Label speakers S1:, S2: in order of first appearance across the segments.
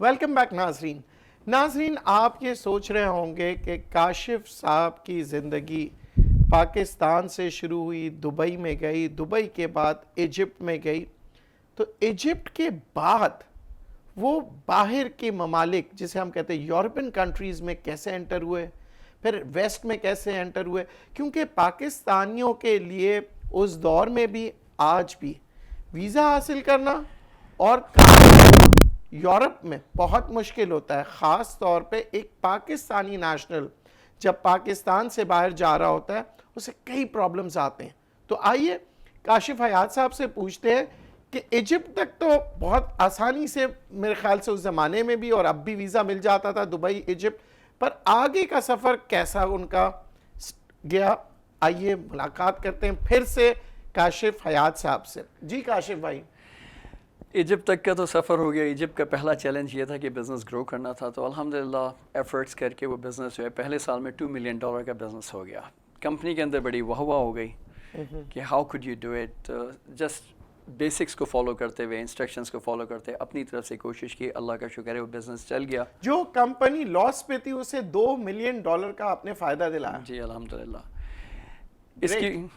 S1: Welcome back ناظرین آپ یہ سوچ رہے ہوں گے کہ کاشف صاحب کی زندگی پاکستان سے شروع ہوئی، دبئی میں گئی، دبئی کے بعد ایجپٹ میں گئی، تو ایجپٹ کے بعد وہ باہر کے ممالک جسے ہم کہتے ہیں یورپین کنٹریز میں کیسے انٹر ہوئے، پھر ویسٹ میں کیسے انٹر ہوئے، کیونکہ پاکستانیوں کے لیے اس دور میں بھی آج بھی ویزا حاصل کرنا اور یورپ میں بہت مشکل ہوتا ہے. خاص طور پہ ایک پاکستانی نیشنل جب پاکستان سے باہر جا رہا ہوتا ہے اسے کئی پرابلمز آتے ہیں. تو آئیے کاشف حیات صاحب سے پوچھتے ہیں کہ ایجپٹ تک تو بہت آسانی سے میرے خیال سے اس زمانے میں بھی اور اب بھی ویزا مل جاتا تھا دبئی ایجپٹ، پر آگے کا سفر کیسا ان کا گیا. آئیے ملاقات کرتے ہیں پھر سے کاشف حیات صاحب سے. جی کاشف بھائی.
S2: ایجپٹ تک کا تو سفر ہو گیا. ایجپٹ کا پہلا چیلنج یہ تھا کہ بزنس گرو کرنا تھا، تو الحمدللہ ایفرٹس کر کے وہ بزنس جو ہے پہلے سال میں $2 ملین کا بزنس ہو گیا. کمپنی کے اندر بڑی واہ واہ ہو گئی کہ how could you do it. Just basics کو فالو کرتے ہوئے، انسٹرکشنز کو فالو کرتے اپنی طرف سے کوشش کی. اللہ کا شکر ہے وہ بزنس چل گیا.
S1: جو کمپنی لاس پہ تھی اسے $2 ملین کا آپ نے فائدہ دلایا.
S2: جی الحمدللہ.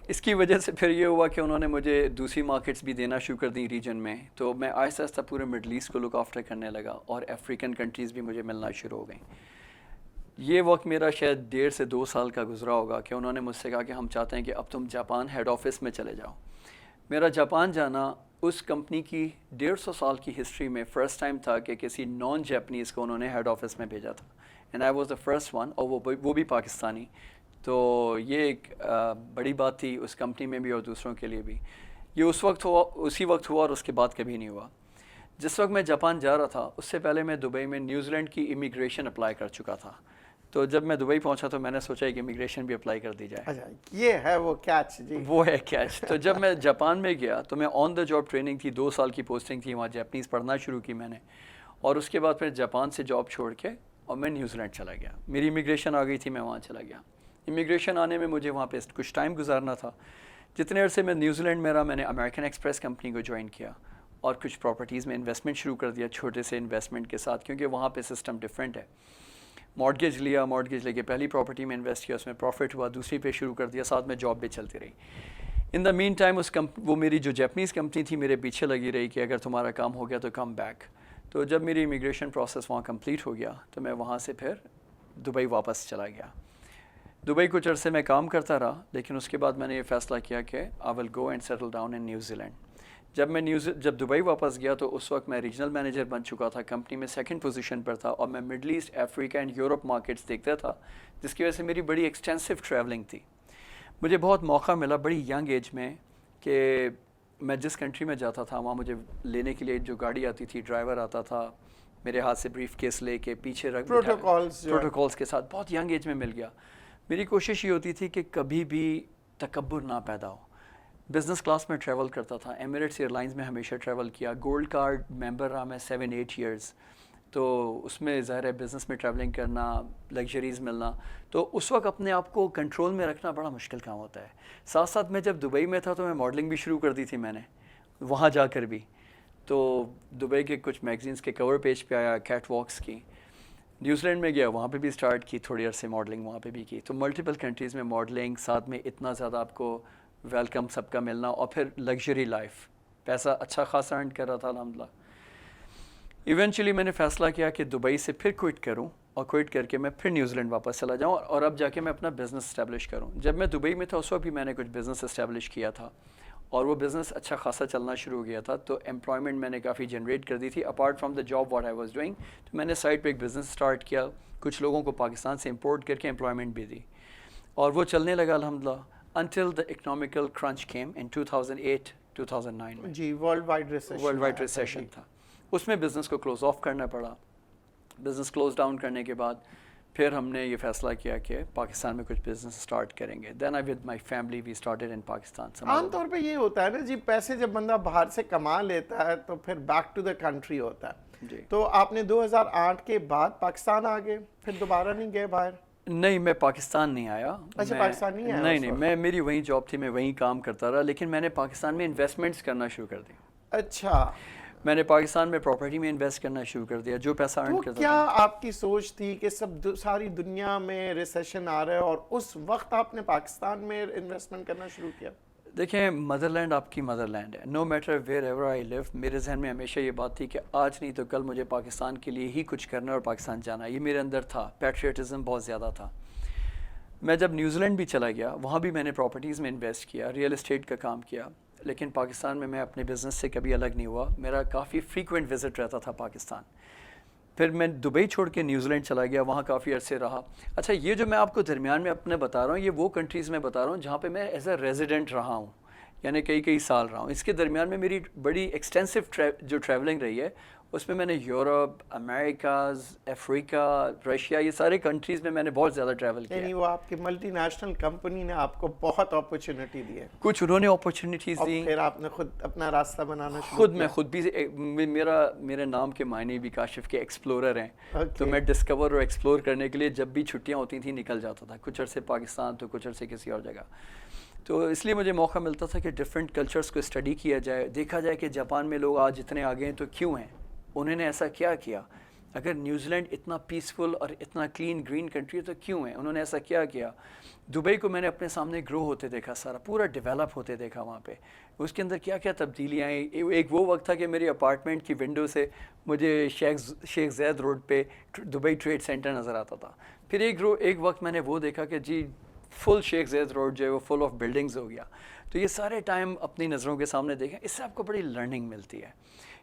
S2: اس کی وجہ سے پھر یہ ہوا کہ انہوں نے مجھے دوسری مارکیٹس بھی دینا شروع کر دی ریجن میں، تو میں آہستہ آہستہ پورے مڈل ایسٹ کو لک آفٹر کرنے لگا اور افریقن کنٹریز بھی مجھے ملنا شروع ہو گئیں. یہ وقت میرا شاید 1.5 سے 2 سال کا گزرا ہوگا کہ انہوں نے مجھ سے کہا کہ ہم چاہتے ہیں کہ اب تم جاپان ہیڈ آفس میں چلے جاؤ. میرا جاپان جانا اس کمپنی کی 150 سال کی ہسٹری میں فرسٹ ٹائم تھا کہ کسی نان جاپنیز کو انہوں نے ہیڈ آفس میں بھیجا تھا. And I was the first one, اور وہ بھی پاکستانی. تو یہ ایک بڑی بات تھی اس کمپنی میں بھی اور دوسروں کے لیے بھی. یہ اسی وقت ہوا اور اس کے بعد کبھی نہیں ہوا. جس وقت میں جاپان جا رہا تھا اس سے پہلے میں دبئی میں نیوزی لینڈ کی امیگریشن اپلائی کر چکا تھا. تو جب میں دبئی پہنچا تو میں نے سوچا کہ امیگریشن بھی اپلائی کر دی جائے.
S1: یہ ہے وہ کیچ. جی
S2: وہ ہے کیچ. تو جب میں جاپان میں گیا تو میں آن دا جاب ٹریننگ تھی، 2 سال کی پوسٹنگ تھی وہاں، جاپنیز پڑھنا شروع کی میں نے. اور اس کے بعد پھر جاپان سے جاب چھوڑ کے اور میں نیوزی لینڈ چلا گیا. میری امیگریشن آ گئی تھی، میں وہاں چلا گیا. امیگریشن آنے میں مجھے وہاں پہ کچھ ٹائم گزارنا تھا. جتنے عرصے میں نیوزی لینڈ میں رہا میں نے امریکن ایکسپریس کمپنی کو جوائن کیا اور کچھ پراپرٹیز میں انویسٹمنٹ شروع کر دیا چھوٹے سے انویسٹمنٹ کے ساتھ، کیونکہ وہاں پہ سسٹم ڈفرینٹ ہے. مارٹگیج لیا، مارٹگیج لے کے پہلی پراپرٹی میں انویسٹ کیا، اس میں پروفٹ ہوا، دوسری پہ شروع کر دیا، ساتھ میں جاب بھی چلتی رہی. ان دا مین ٹائم وہ میری جو جاپنیز کمپنی تھی میرے پیچھے لگی رہی کہ اگر تمہارا کام ہو گیا تو کم بیک. تو جب میری امیگریشن پروسیس وہاں کمپلیٹ ہو گیا تو میں وہاں سے پھر دبئی واپس چلا گیا. دبئی کچھ عرصے میں کام کرتا رہا، لیکن اس کے بعد میں نے یہ فیصلہ کیا کہ I will go and settle down in New Zealand. جب دبئی واپس گیا تو اس وقت میں ریجنل مینیجر بن چکا تھا، کمپنی میں 2nd پوزیشن پر تھا، اور میں Middle East, Africa and Europe markets دیکھتا تھا، جس کی وجہ سے میری بڑی ایکسٹینسو ٹریولنگ تھی. مجھے بہت موقع ملا بڑی ینگ ایج میں کہ میں جس کنٹری میں جاتا تھا وہاں مجھے لینے کے لیے جو گاڑی آتی تھی، ڈرائیور آتا تھا میرے ہاتھ سے بریف کیس لے کے پیچھے رکھ پروٹوکولز کے ساتھ. بہت ینگ ایج میں مل گیا. میری کوشش یہ ہوتی تھی کہ کبھی بھی تکبر نہ پیدا ہو. بزنس کلاس میں ٹریول کرتا تھا، ایمریٹس ایئر لائنز میں ہمیشہ ٹریول کیا، گولڈ کارڈ ممبر رہا میں 7-8 ایئرز. تو اس میں ظاہر ہے بزنس میں ٹریولنگ کرنا، لگژریز ملنا، تو اس وقت اپنے آپ کو کنٹرول میں رکھنا بڑا مشکل کام ہوتا ہے. ساتھ ساتھ میں جب دبئی میں تھا تو میں ماڈلنگ بھی شروع کر دی تھی میں نے وہاں جا کر بھی. تو دبئی کے کچھ میگزینس کے کور پیج پہ آیا کیٹ واکس کی. نیوزی لینڈ میں گیا وہاں پہ بھی سٹارٹ کی، تھوڑی عرصے ماڈلنگ وہاں پہ بھی کی. تو ملٹیپل کنٹریز میں ماڈلنگ، ساتھ میں اتنا زیادہ آپ کو ویلکم سب کا ملنا، اور پھر لگژری لائف، پیسہ اچھا خاصا ارن کر رہا تھا الحمدللہ. ایونچولی میں نے فیصلہ کیا کہ دبئی سے پھر کوئٹ کروں، اور کوئٹ کر کے میں پھر نیوزی لینڈ واپس چلا جاؤں اور اب جا کے میں اپنا بزنس اسٹیبلش کروں. جب میں دبئی میں تھا اس وقت بھی میں نے کچھ بزنس اسٹیبلش کیا تھا اور وہ بزنس اچھا خاصا چلنا شروع ہو گیا تھا. تو امپلائمنٹ میں نے کافی جنریٹ کر دی تھی apart from the job what I was doing. تو میں نے سائڈ پہ ایک بزنس اسٹارٹ کیا، کچھ لوگوں کو پاکستان سے امپورٹ کر کے امپلائمنٹ بھی دی، اور وہ چلنے لگا الحمدللہ until the economical crunch came in 2008-2009 میں.
S1: جی ورلڈ وائڈ
S2: ریسیشن تھا. اس میں بزنس کو کلوز آف کرنا پڑا. بزنس کلوز ڈاؤن کرنے کے بعد پھر ہم نے یہ فیصلہ کیا کہ پاکستان میں کچھ بزنس اسٹارٹ کریں گے. Then I with my family we started in Pakistan.
S1: عام طور پہ یہ ہوتا ہے نا جی، پیسے جب بندہ باہر سے کما لیتا ہے تو پھر بیک ٹو دا کنٹری ہوتا ہے.
S2: جی.
S1: تو آپ نے 2008 کے بعد پاکستان آ گئے، پھر دوبارہ نہیں گئے باہر؟
S2: نہیں، میں پاکستان نہیں آیا.
S1: اچھا پاکستان نہیں آیا؟
S2: نہیں، میں میری وہیں جاب تھی، میں وہیں کام کرتا رہا، لیکن میں نے پاکستان میں انویسٹمنٹس کرنا شروع کر دی.
S1: اچھا.
S2: میں نے پاکستان میں پراپرٹی میں انویسٹ کرنا شروع کر دیا، جو پیسہ ارن
S1: تو
S2: کرتا
S1: کیا
S2: تھا۔
S1: آپ کی سوچ تھی کہ ساری دنیا میں ریسیشن آ رہا ہے اور اس وقت آپ نے پاکستان میں انویسٹمنٹ کرنا شروع کیا؟
S2: دیکھیں مدر لینڈ آپ کی مدر لینڈ ہے، no matter wherever I live, میرے ذہن میں ہمیشہ یہ بات تھی کہ آج نہیں تو کل مجھے پاکستان کے لیے ہی کچھ کرنا اور پاکستان جانا، یہ میرے اندر تھا، پیٹریٹزم بہت زیادہ تھا۔ میں جب نیوزی لینڈ بھی چلا گیا، وہاں بھی میں نے پراپرٹیز میں انویسٹ کیا، ریئل اسٹیٹ کا کام کیا، لیکن پاکستان میں اپنے بزنس سے کبھی الگ نہیں ہوا، میرا کافی فریکوینٹ وزٹ رہتا تھا پاکستان۔ پھر میں دبئی چھوڑ کے نیوزی لینڈ چلا گیا، وہاں کافی عرصے رہا۔ اچھا یہ جو میں آپ کو درمیان میں اپنے بتا رہا ہوں، یہ وہ کنٹریز میں بتا رہا ہوں جہاں پہ میں ایز اے ریزیڈنٹ رہا ہوں، یعنی کئی سال رہا ہوں۔ اس کے درمیان میں میری بڑی ایکسٹینسو جو ٹریولنگ رہی ہے، اس میں نے یورپ، امریکاز، افریقہ، رشیا، یہ سارے کنٹریز میں نے بہت زیادہ ٹریول کیا ہے۔
S1: یعنی وہ آپ کی ملٹی نیشنل کمپنی نے آپ کو بہت اپرچونٹی دی ہے،
S2: کچھ انہوں نے اپرچونیٹیز
S1: اور
S2: دی،
S1: پھر آپ نے خود اپنا راستہ بنانا شروع
S2: خود
S1: کیا۔
S2: میں خود بھی میرے نام کے معنی بھی کاشف کے ایکسپلورر ہیں،
S1: Okay.
S2: تو میں ڈسکور اور ایکسپلور کرنے کے لیے جب بھی چھٹیاں ہوتی تھیں نکل جاتا تھا، کچھ عرصے پاکستان تو کچھ عرصے کسی اور جگہ۔ تو اس لیے مجھے موقع ملتا تھا کہ ڈفرینٹ کلچرز کو اسٹڈی کیا جائے، دیکھا جائے کہ جاپان میں لوگ آج اتنے آگے ہیں تو کیوں ہیں، انہوں نے ایسا کیا کیا؟ اگر نیوزی لینڈ اتنا پیسفل اور اتنا کلین گرین کنٹری ہے تو کیوں ہیں، انہوں نے ایسا کیا کیا؟ دبئی کو میں نے اپنے سامنے گرو ہوتے دیکھا، سارا پورا ڈیولپ ہوتے دیکھا وہاں پہ، اس کے اندر کیا کیا تبدیلیاں آئیں۔ ایک وہ وقت تھا کہ میری اپارٹمنٹ کی ونڈو سے مجھے شیخ زید روڈ پہ دبئی ٹریڈ سینٹر نظر آتا تھا۔ پھر ایک وقت میں نے وہ دیکھا کہ جی فل شیخ زید روڈ جو ہے وہ فل آف بلڈنگز ہو گیا۔ تو یہ سارے ٹائم اپنی نظروں کے سامنے دیکھیں، اس سے آپ کو بڑی لرننگ ملتی ہے۔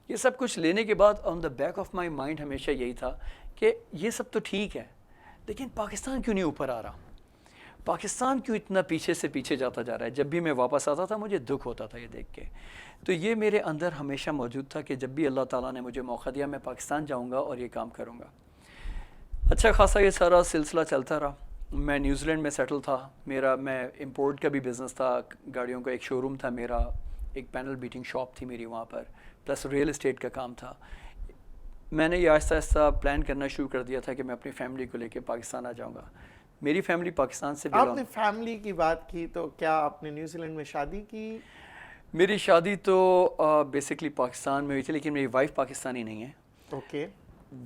S2: یہ سب کچھ لینے کے بعد on the back of my mind ہمیشہ یہی تھا کہ یہ سب تو ٹھیک ہے، لیکن پاکستان کیوں نہیں اوپر آ رہا؟ پاکستان کیوں اتنا پیچھے سے پیچھے جاتا جا رہا ہے؟ جب بھی میں واپس آتا تھا مجھے دکھ ہوتا تھا یہ دیکھ کے۔ تو یہ میرے اندر ہمیشہ موجود تھا کہ جب بھی اللہ تعالیٰ نے مجھے موقع دیا میں پاکستان جاؤں گا اور یہ کام کروں گا۔ اچھا خاصا یہ سارا سلسلہ چلتا رہا، میں نیوزی لینڈ میں سیٹل تھا، میں امپورٹ کا بھی بزنس تھا، گاڑیوں کا ایک شو روم تھا میرا، ایک پینل بیٹنگ شاپ تھی میری وہاں پر، پلس ریئل اسٹیٹ کا کام تھا۔ میں نے یہ آہستہ آہستہ پلان کرنا شروع کر دیا تھا کہ میں اپنی فیملی کو لے کے پاکستان آ جاؤں گا۔ میری فیملی پاکستان سے
S1: آپ نے فیملی کی بات کی، تو کیا آپ نے نیوزی لینڈ میں شادی کی؟
S2: میری شادی تو بیسکلی پاکستان میں ہوئی تھی، لیکن میری وائف پاکستانی نہیں ہے،
S1: اوکے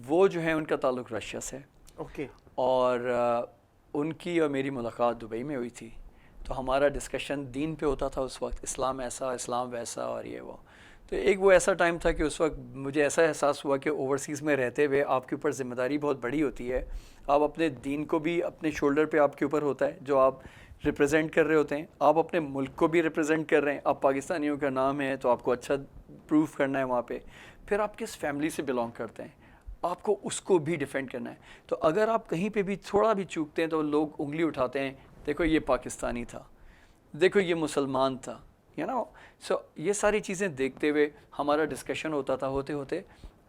S2: وہ جو ہے ان کا تعلق رشیا سے،
S1: اوکے
S2: اور ان کی اور میری ملاقات دبئی میں ہوئی تھی۔ تو ہمارا ڈسکشن دین پہ ہوتا تھا اس وقت، اسلام ایسا، اسلام ویسا، اور یہ وہ۔ تو ایک وہ ایسا ٹائم تھا کہ اس وقت مجھے ایسا احساس ہوا کہ اوورسیز میں رہتے ہوئے آپ کے اوپر ذمہ داری بہت بڑی ہوتی ہے، آپ اپنے دین کو بھی اپنے شولڈر پہ آپ کے اوپر ہوتا ہے جو آپ ریپرزینٹ کر رہے ہوتے ہیں، آپ اپنے ملک کو بھی ریپرزینٹ کر رہے ہیں، آپ پاکستانیوں کا نام ہے تو آپ کو اچھا پروف کرنا ہے وہاں پہ، پھر آپ کس فیملی سے بلانگ کرتے ہیں آپ کو اس کو بھی ڈیفینڈ کرنا ہے۔ تو اگر آپ کہیں پہ بھی تھوڑا بھی چوکتے ہیں تو لوگ انگلی اٹھاتے ہیں، دیکھو یہ پاکستانی تھا، دیکھو یہ مسلمان تھا، سو یہ ساری چیزیں دیکھتے ہوئے ہمارا ڈسکشن ہوتا تھا، ہوتے ہوتے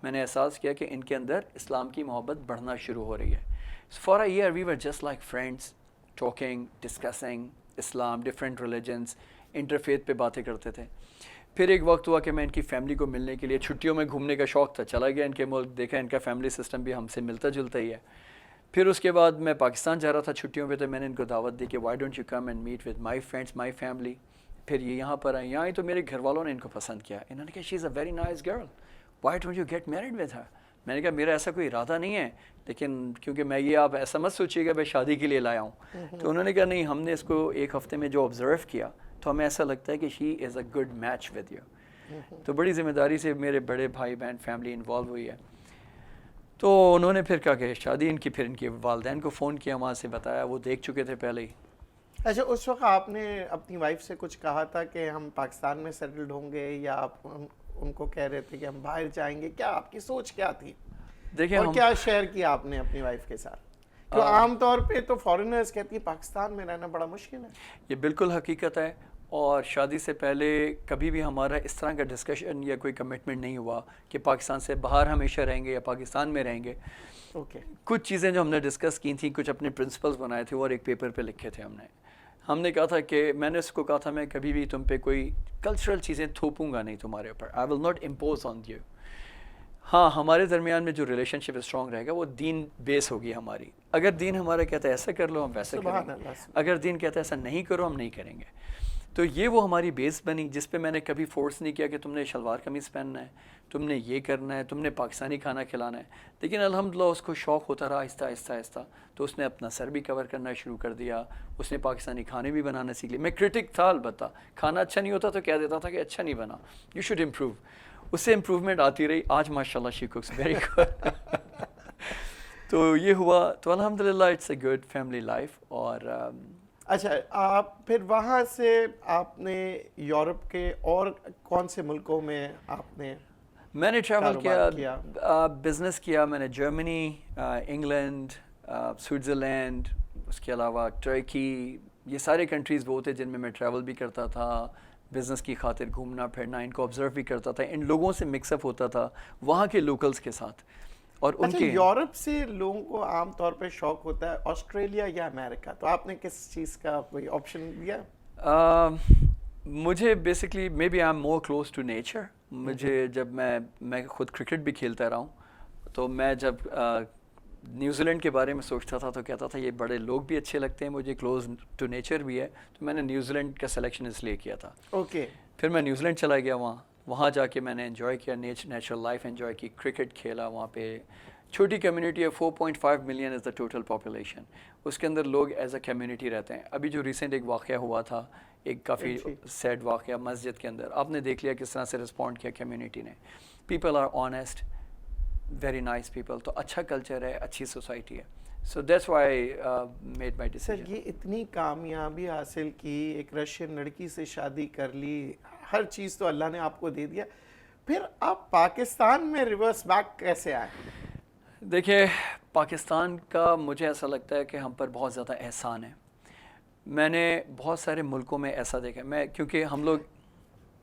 S2: میں نے احساس کیا کہ ان کے اندر اسلام کی محبت بڑھنا شروع ہو رہی ہے۔ For a year we were just like friends, talking, discussing Islam, different religions, interfaith پہ باتیں کرتے تھے۔ پھر ایک وقت ہوا کہ میں ان کی فیملی کو ملنے کے لیے چھٹیوں میں گھومنے کا شوق تھا، چلا گیا ان کے ملک، دیکھا ان کا فیملی سسٹم بھی ہم سے ملتا جلتا ہی ہے۔ پھر اس کے بعد میں پاکستان جا رہا تھا چھٹیوں پہ، تو میں نے ان کو دعوت دی کہ why don't you come and meet with my friends, my family. پھر یہ یہاں پر آئے، یہاں تو میرے گھر والوں نے ان کو پسند کیا، انہوں نے کہا she is a very nice girl, why don't you get married with her. میں نے کہا میرا ایسا کوئی ارادہ نہیں ہے، لیکن کیونکہ میں یہ آپ ایسا مت سوچیے گا میں شادی کے لیے لایا ہوں۔ تو انہوں نے کہا نہیں، ہم نے اس کو ایک ہفتے میں جو آبزرو کیا تو ہمیں ایسا لگتا ہے کہ she is a good match with you. تو بڑی ذمہ داری سے میرے بڑے بھائی بہن فیملی انوالو ہوئی ہے۔ تو انہوں نے پھر کہا کہ شادی ان کی، پھر ان کے والدین کو فون کیا، وہاں سے بتایا، وہ دیکھ چکے تھے پہلے ہی۔
S1: اچھا، اس وقت آپ نے اپنی وائف سے کچھ کہا تھا کہ ہم پاکستان میں سیٹلڈ ہوں گے، یا آپ ان کو کہہ رہے تھے کہ ہم باہر جائیں گے؟ کیا آپ کی سوچ کیا تھی،
S2: دیکھیں
S1: اور کیا شیئر کیا آپ نے اپنی وائف کے ساتھ؟ تو عام طور پہ تو فارنرز کہتی ہیں پاکستان میں رہنا بڑا مشکل ہے۔
S2: یہ بالکل حقیقت ہے، اور شادی سے پہلے کبھی بھی ہمارا اس طرح کا ڈسکشن یا کوئی کمٹمنٹ نہیں ہوا کہ پاکستان سے باہر ہمیشہ رہیں گے یا پاکستان میں رہیں گے۔
S1: اوکے،
S2: کچھ چیزیں جو ہم نے ڈسکس کی تھیں، کچھ اپنے پرنسپلز بنائے تھے اور ایک پیپر پہ لکھے تھے ہم نے کہا تھا کہ میں نے اس کو کہا تھا میں کبھی بھی تم پہ کوئی کلچرل چیزیں تھوپوں گا نہیں تمہارے اوپر، I will not impose on you. ہاں، ہمارے درمیان میں جو ریلیشن شپ اسٹرانگ رہے گا وہ دین بیس ہوگی ہماری۔ اگر دین ہمارا کہتا ہے ایسا کر لو، ہم ویسا کریں گے، اگر دین کہتا ہے ایسا نہیں کرو، ہم نہیں کریں گے۔ تو یہ وہ ہماری بیس بنی جس پہ میں نے کبھی فورس نہیں کیا کہ تم نے شلوار قمیص پہننا ہے، تم نے یہ کرنا ہے، تم نے پاکستانی کھانا کھلانا ہے. لیکن الحمدللہ اس کو شوق ہوتا رہا آہستہ آہستہ آہستہ، تو اس نے اپنا سر بھی کور کرنا شروع کر دیا، اس نے پاکستانی کھانے بھی بنانا سیکھ لیا. میں کرٹک تھا البتہ، کھانا اچھا نہیں ہوتا تو کہہ دیتا تھا کہ اچھا نہیں بنا، یو شوڈ امپروو. اس سے امپروومنٹ آتی رہی. آج ماشاء اللہ شی کوکس ویری گڈ. تو یہ ہوا. تو الحمدللہ it's a good family life. اور
S1: اچھا، آپ پھر وہاں سے آپ نے یورپ کے اور کون سے ملکوں میں آپ نے
S2: میں نے ٹریول
S1: کیا؟
S2: کیا، بزنس کیا میں نے. جرمنی، انگلینڈ، سوئٹزرلینڈ، اس کے علاوہ ٹرکی. یہ سارے کنٹریز وہ تھے جن میں ٹریول بھی کرتا تھا، بزنس کی خاطر گھومنا پھرنا، ان کو آبزرو بھی کرتا تھا، ان لوگوں سے مکس اپ ہوتا تھا وہاں کے لوکلز کے ساتھ. اور ان
S1: اچھا،
S2: کے
S1: یورپ سے لوگوں کو عام طور پہ شوق ہوتا ہے آسٹریلیا یا امریکہ، تو آپ نے کس چیز کا کوئی آپشن دیا؟
S2: مجھے basically maybe I am more close to nature. مجھے جب میں خود کرکٹ بھی کھیلتا رہا ہوں، تو میں جب نیوزی لینڈ کے بارے میں سوچتا تھا تو کہتا تھا یہ بڑے لوگ بھی اچھے لگتے ہیں مجھے، کلوز ٹو نیچر بھی ہے. تو میں نے نیوزی لینڈ کا سلیکشن اس لیے کیا تھا.
S1: اوکے.
S2: پھر میں نیوزی لینڈ چلا گیا. وہاں جا کے میں نے انجوائے کیا، نیچرل لائف انجوائے کی، کرکٹ کھیلا. وہاں پہ چھوٹی کمیونٹی ہے، 4.5 million is the total population. اس کے اندر لوگ ایز اے کمیونٹی رہتے ہیں. ابھی جو ریسنٹ ایک واقعہ ہوا تھا، ایک کافی سیڈ واقعہ مسجد کے اندر، آپ نے دیکھ لیا کس طرح سے رسپونڈ کیا کمیونٹی نے. People are honest, very nice people. تو اچھا کلچر ہے، اچھی سوسائٹی ہے. So that's why made my decision.
S1: Sir, یہ اتنی کامیابی حاصل کی، ایک رشین لڑکی سے شادی کر لی، ہر چیز تو اللہ نے آپ کو دے دیا، پھر آپ پاکستان میں ریورس بیک کیسے آئے؟
S2: دیکھیے، پاکستان کا مجھے ایسا لگتا ہے کہ ہم پر بہت زیادہ احسان ہے. میں نے بہت سارے ملکوں میں ایسا دیکھا، کیونکہ ہم لوگ.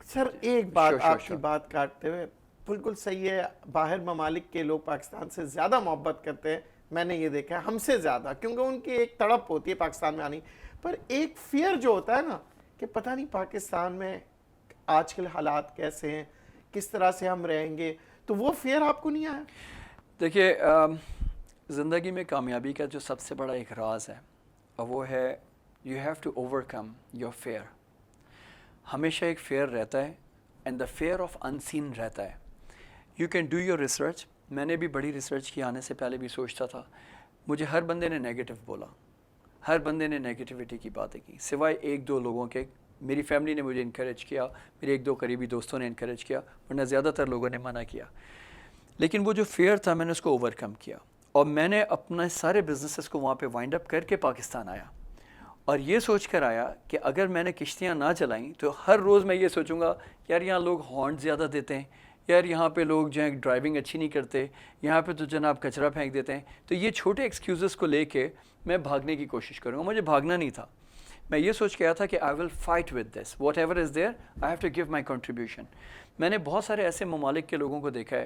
S1: سر ایک بات آپ کی بات کاٹتے ہوئے، بالکل صحیح ہے، باہر ممالک کے لوگ پاکستان سے زیادہ محبت کرتے ہیں، میں نے یہ دیکھا ہے، ہم سے زیادہ، کیونکہ ان کی ایک تڑپ ہوتی ہے پاکستان میں آنی. پر ایک فیئر جو ہوتا ہے نا کہ پتہ نہیں پاکستان میں آج کل حالات کیسے ہیں، کس طرح سے ہم رہیں گے، تو وہ فیئر آپ کو نہیں آیا؟
S2: دیکھیے، زندگی میں کامیابی کا جو سب سے بڑا ایک راز ہے وہ ہے you have to overcome your fear. ہمیشہ ایک فیئر رہتا ہے، and the fear of unseen رہتا ہے. You can do your research. میں نے بھی بڑی ریسرچ کی، آنے سے پہلے بھی سوچتا تھا. مجھے ہر بندے نے نیگیٹو بولا، ہر بندے نے نیگیٹیوٹی کی باتیں کی، سوائے ایک دو لوگوں کے. میری فیملی نے مجھے انکریج کیا، میرے ایک دو قریبی دوستوں نے انکریج کیا، ورنہ زیادہ تر لوگوں نے منع کیا. لیکن وہ جو فیئر تھا میں نے اس کو اوور کم کیا، اور میں نے اپنے سارے بزنسز کو وہاں پہ وائنڈ اپ کر کے پاکستان آیا. اور یہ سوچ کر آیا کہ اگر میں نے کشتیاں نہ چلائیں تو ہر روز میں یہ سوچوں گا یار یہاں لوگ ہارن زیادہ دیتے ہیں، یار یہاں پہ لوگ جو ہیں ڈرائیونگ اچھی نہیں کرتے، یہاں پہ تو جناب کچرا پھینک دیتے ہیں. تو یہ چھوٹے ایکسکیوزز کو لے کے میں بھاگنے کی کوشش کروں گا. مجھے بھاگنا نہیں تھا، میں یہ سوچ کے آیا تھا کہ I will fight with this, whatever is there I have to give my contribution. میں نے بہت سارے ایسے ممالک کے لوگوں کو دیکھا ہے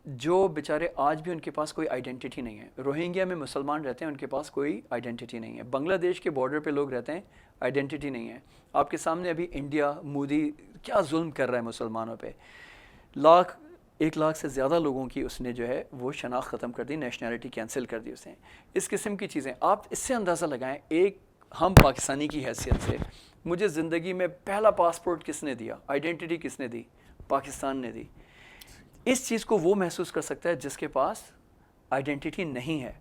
S2: جو بیچارے آج بھی ان کے پاس کوئی آئیڈینٹی نہیں ہے. روہنگیا میں مسلمان رہتے ہیں، ان کے پاس کوئی آئیڈینٹی نہیں ہے. بنگلہ دیش کے بارڈر پہ لوگ رہتے ہیں، آئیڈینٹی نہیں ہے. آپ کے سامنے ابھی انڈیا، مودی کیا ظلم کر رہا ہے مسلمانوں پہ. 1 لاکھ سے زیادہ لوگوں کی اس نے جو ہے وہ شناخت ختم کر دی، نیشنلٹی کینسل کر دی اس نے. اس قسم کی چیزیں آپ اس سے اندازہ لگائیں. ایک ہم پاکستانی کی حیثیت سے مجھے زندگی میں پہلا پاسپورٹ کس نے دیا، آئیڈینٹی کس نے دی؟ پاکستان نے دی. اس چیز کو وہ محسوس کر سکتا ہے جس کے پاس آئیڈینٹی نہیں ہے.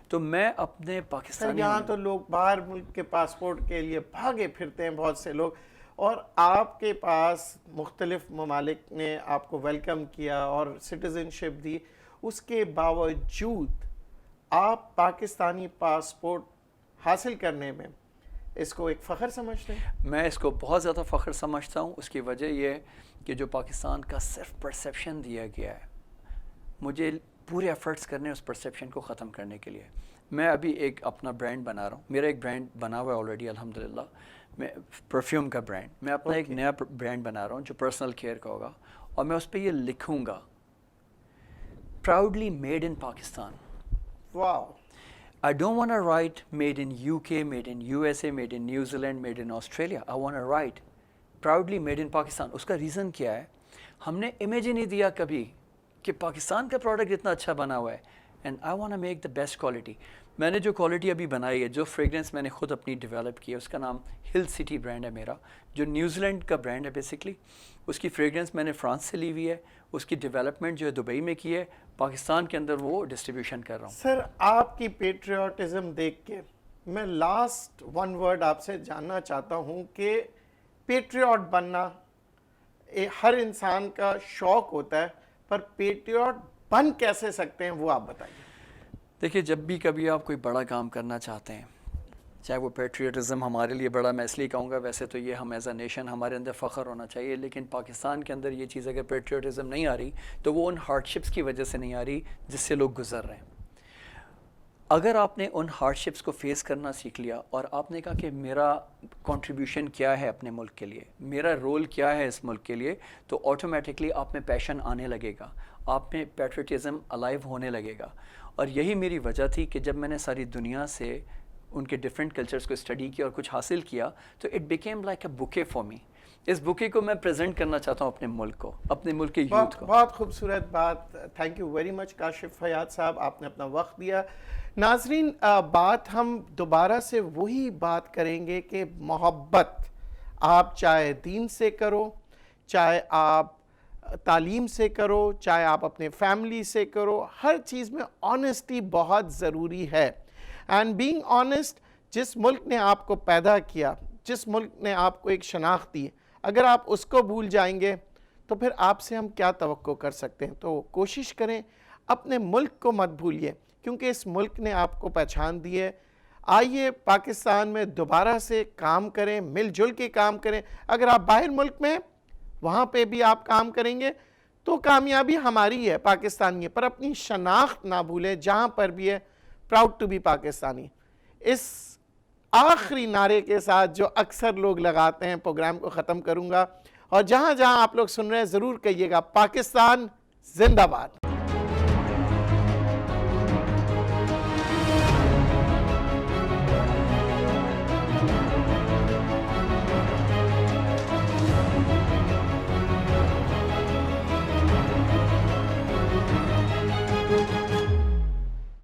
S2: تو میں اپنے پاکستانی،
S1: یہاں تو لوگ باہر ملک کے پاسپورٹ کے لیے بھاگے پھرتے ہیں بہت سے لوگ، اور آپ کے پاس مختلف ممالک نے آپ کو ویلکم کیا اور سٹیزن شپ دی، اس کے باوجود آپ پاکستانی پاسپورٹ حاصل کرنے میں اس کو ایک فخر سمجھتے ہیں؟
S2: میں اس کو بہت زیادہ فخر سمجھتا ہوں. اس کی وجہ یہ ہے کہ جو پاکستان کا صرف پرسیپشن دیا گیا ہے، مجھے پورے ایفرٹس کرنے اس پرسیپشن کو ختم کرنے کے لیے. میں ابھی ایک اپنا برانڈ بنا رہا ہوں، میرا ایک برانڈ بنا ہوا ہے آلریڈی الحمدللہ، میں پرفیوم کا برانڈ. میں اپنا ایک نیا برانڈ بنا رہا ہوں جو پرسنل کیئر کا ہوگا، اور میں اس پہ یہ لکھوں گا proudly made in Pakistan.
S1: Wow.
S2: I don't want to write made in UK, made in USA, made in New Zealand, made in Australia. I want to write proudly made in Pakistan. اس کا reason کیا ہے؟ ہم نے image ہی نہیں دیا کبھی کہ پاکستان کا پروڈکٹ اتنا اچھا بنا ہوا ہے. And I want make the best quality. میں نے جو کوالٹی ابھی بنائی ہے, جو فریگرنس میں نے خود اپنی ڈیولپ کی ہے, اس کا نام ہل سٹی برانڈ ہے میرا, جو نیوزی لینڈ کا برانڈ ہے بیسکلی. اس کی فریگرنس میں نے فرانس سے لی ہوئی ہے, اس کی ڈیولپمنٹ جو ہے دبئی میں کی ہے, پاکستان کے اندر وہ ڈسٹریبیوشن کر رہا ہوں.
S1: سر آپ کی پیٹریوٹزم دیکھ کے میں لاسٹ ون ورڈ آپ سے جاننا چاہتا ہوں کہ پیٹریوٹ بننا ہر انسان کا شوق ہوتا ہے, پر پیٹریوٹ بن کیسے سکتے ہیں وہ آپ بتائیے.
S2: دیکھیے, جب بھی کبھی آپ کوئی بڑا کام کرنا چاہتے ہیں, چاہے وہ پیٹریوٹزم ہمارے لیے بڑا, میں اس لیے کہوں گا ویسے تو یہ ہم ایز اے نیشن ہمارے اندر فخر ہونا چاہیے, لیکن پاکستان کے اندر یہ چیز اگر پیٹریوٹزم نہیں آ رہی تو وہ ان ہارڈشپس کی وجہ سے نہیں آ رہی جس سے لوگ گزر رہے ہیں. اگر آپ نے ان ہارڈشپس کو فیس کرنا سیکھ لیا اور آپ نے کہا کہ میرا کنٹریبیوشن کیا ہے اپنے ملک کے لیے, میرا رول کیا ہے اس ملک کے لیے, تو آٹومیٹکلی آپ میں پیشن آنے لگے گا, آپ میں پیٹریوٹزم الائیو ہونے لگے گا. اور یہی میری وجہ تھی کہ جب میں نے ساری دنیا سے ان کے ڈفرینٹ کلچرز کو اسٹڈی کیا اور کچھ حاصل کیا, تو it became like a bouquet for me. اس بوکے کو میں پریزنٹ کرنا چاہتا ہوں اپنے ملک کو, اپنے ملک کے یوتھ کو.
S1: بہت خوبصورت بات. Thank you very much Kashif Fayyaz Sahab, آپ نے اپنا وقت دیا. ناظرین, بات ہم دوبارہ سے وہی بات کریں گے کہ محبت آپ چاہے دین سے کرو, چاہے آپ تعلیم سے کرو, چاہے آپ اپنے فیملی سے کرو, ہر چیز میں آنیسٹی بہت ضروری ہے. اینڈ بینگ آنیسٹ, جس ملک نے آپ کو پیدا کیا, جس ملک نے آپ کو ایک شناخت دی, اگر آپ اس کو بھول جائیں گے تو پھر آپ سے ہم کیا توقع کر سکتے ہیں. تو کوشش کریں اپنے ملک کو مت بھولیے, کیونکہ اس ملک نے آپ کو پہچان دی ہے. آئیے پاکستان میں دوبارہ سے کام کریں, مل جل کے کام کریں. اگر آپ باہر ملک میں وہاں پہ بھی آپ کام کریں گے تو کامیابی ہماری ہے, پاکستانی ہے, پر اپنی شناخت نہ بھولیں جہاں پر بھی ہے. Proud to be Pakistani. اس آخری نعرے کے ساتھ جو اکثر لوگ لگاتے ہیں پروگرام کو ختم کروں گا, اور جہاں جہاں آپ لوگ سن رہے ہیں ضرور کہیے گا, پاکستان زندہ باد.